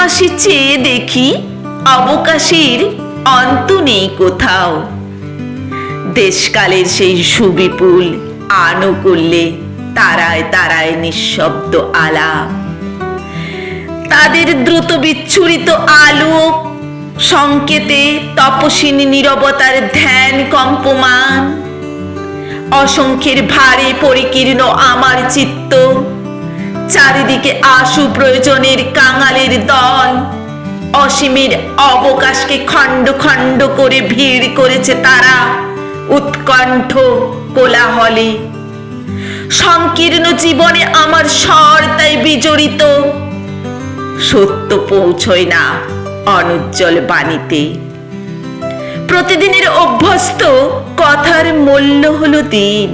পাশাপাশি চেয়ে দেখি অবকাশের অন্ত নেই কোথাও। দেশকালের সেই সুবিপুল আনুকূল্যে তারায় তারায় নিঃশব্দ আলাপ, তাদের দ্রুত বিচ্ছুরিত আলো সংকেতে তপস্বিনী নীরবতার ধ্যান কম্পমান। অসংখ্যের ভারে পরিকীর্ণ আমার চিত্ত, চারিদিকে আশু প্রয়োজনের কাঙালের দল। অসীমের অবকাশকে খণ্ড খণ্ড করে ভিড় করেছে তারা উৎকণ্ঠ কোলাহলে। সংকীর্ণ জীবনে আমার স্বর তাই বিজড়িত, সত্য পৌঁছয় না অনুজ্জ্বল বাণীতে। প্রতিদিনের অভ্যস্ত কথার মূল্য হলো দিন,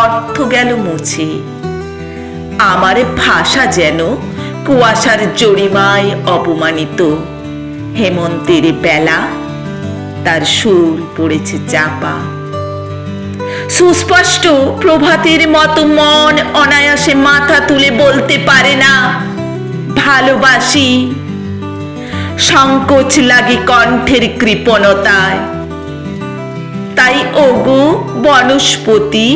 অর্থ গেল মুছে। আমার ভাষা যেন কুয়াশার জরিমায় অপমানিত। হেমন্তের বেলা তার সুর পড়েছে চাপা। সুস্পষ্ট প্রভাতের মতো মন অনায়াসে মাথা তুলে বলতে পারে না ভালোবাসি। সংকোচ লাগে কণ্ঠের কৃপণতায়। তাই ওগো বনস্পতি,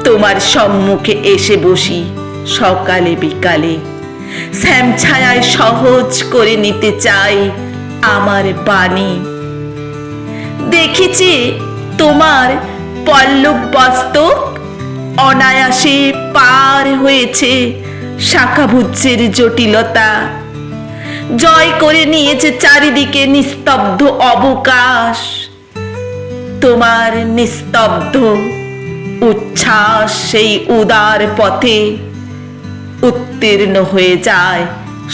তোমার সম্মুখে এসে বসি সকালে বিকালে। শ্যামছায়ায় সহজ করে নিতে চাই আমার বাণী। দেখেছি তোমার পল্লব বস্তক অনায়াসে পার হয়েছে শাখাভুজ্যের জটিলতা। জয় করে নিয়েছে চারিদিকে নিস্তব্ধ অবকাশ। তোমার নিস্তব্ধ উচ্ছ্বাস সেই উদার পথে উত্তীর্ণ হয়ে যায়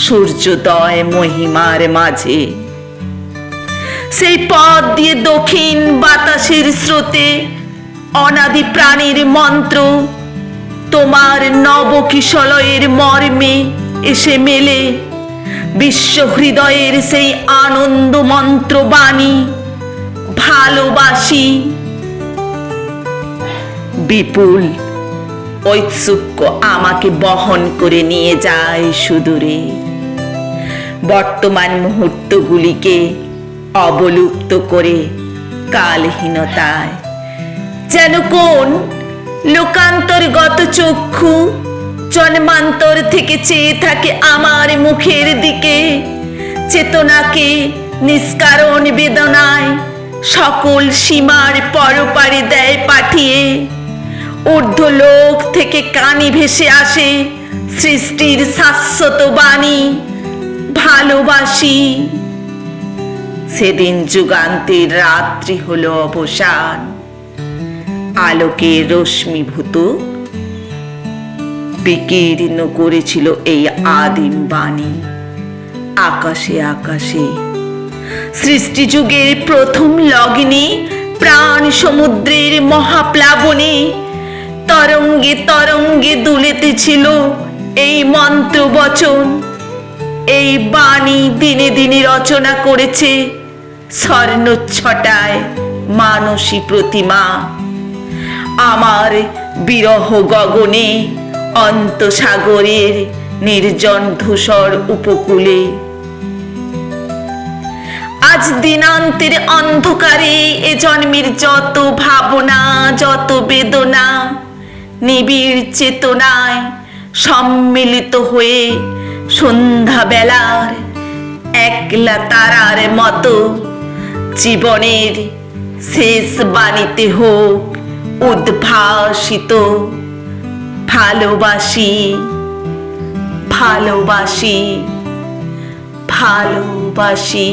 সূর্যোদয় মহিমার মাঝে। সেই পথ দিয়ে দক্ষিণ বাতাসের স্রোতে অনাদি প্রাণীর মন্ত্র তোমার নবকিশলয়ের মর্মে এসে মেলে। বিশ্ব হৃদয়ের সেই আনন্দ মন্ত্র বাণী ভালোবাসি। বিপুল ঐৎসুক্য আমাকে বহন করে নিয়ে যায় সুদূরে। বর্তমান মুহূর্তগুলিকে অবলুপ্ত করে কালহীনতায় যেন কোন লোকান্তরগত চক্ষু জন্মান্তর থেকে চেয়ে থাকে আমার মুখের দিকে। চেতনাকে নিষ্কারণ বেদনায় সকল সীমার পরপারে দেয় পাঠিয়ে। ঊর্ধ্বলোক থেকে কানে ভেসে আসে সৃষ্টির শাশ্বত বাণী ভালোবাসি। সেদিন যুগান্তের রাত্রি হলো অবসান। আলোকের রশ্মিভূত বিকীর্ণ করেছিল এই আদিম বাণী আকাশে আকাশে। সৃষ্টি যুগের প্রথম লগ্নে প্রাণ সমুদ্রের মহাপ্লাবনে তরঙ্গে তরঙ্গে দুলেতেছিল এই মন্ত্র বচন। এই বাণী দিনে দিনে রচনা করেছে স্বর্ণচ্ছটায় মানসী প্রতিমা। আমার বিরহ গগনে অন্তসাগরের নির্জন ধূসর উপকূলে। আজ দিনান্তের অন্ধকারে এ জন্মের যত ভাবনা যত বেদনা নিবিড় চেতনায় সম্মিলিত হয়ে সন্ধ্যাবেলার একলা তারার মতো জীবনের শেষ বাণীতে হোক উদ্ভাসিত ভালোবাসি ভালোবাসি ভালোবাসি।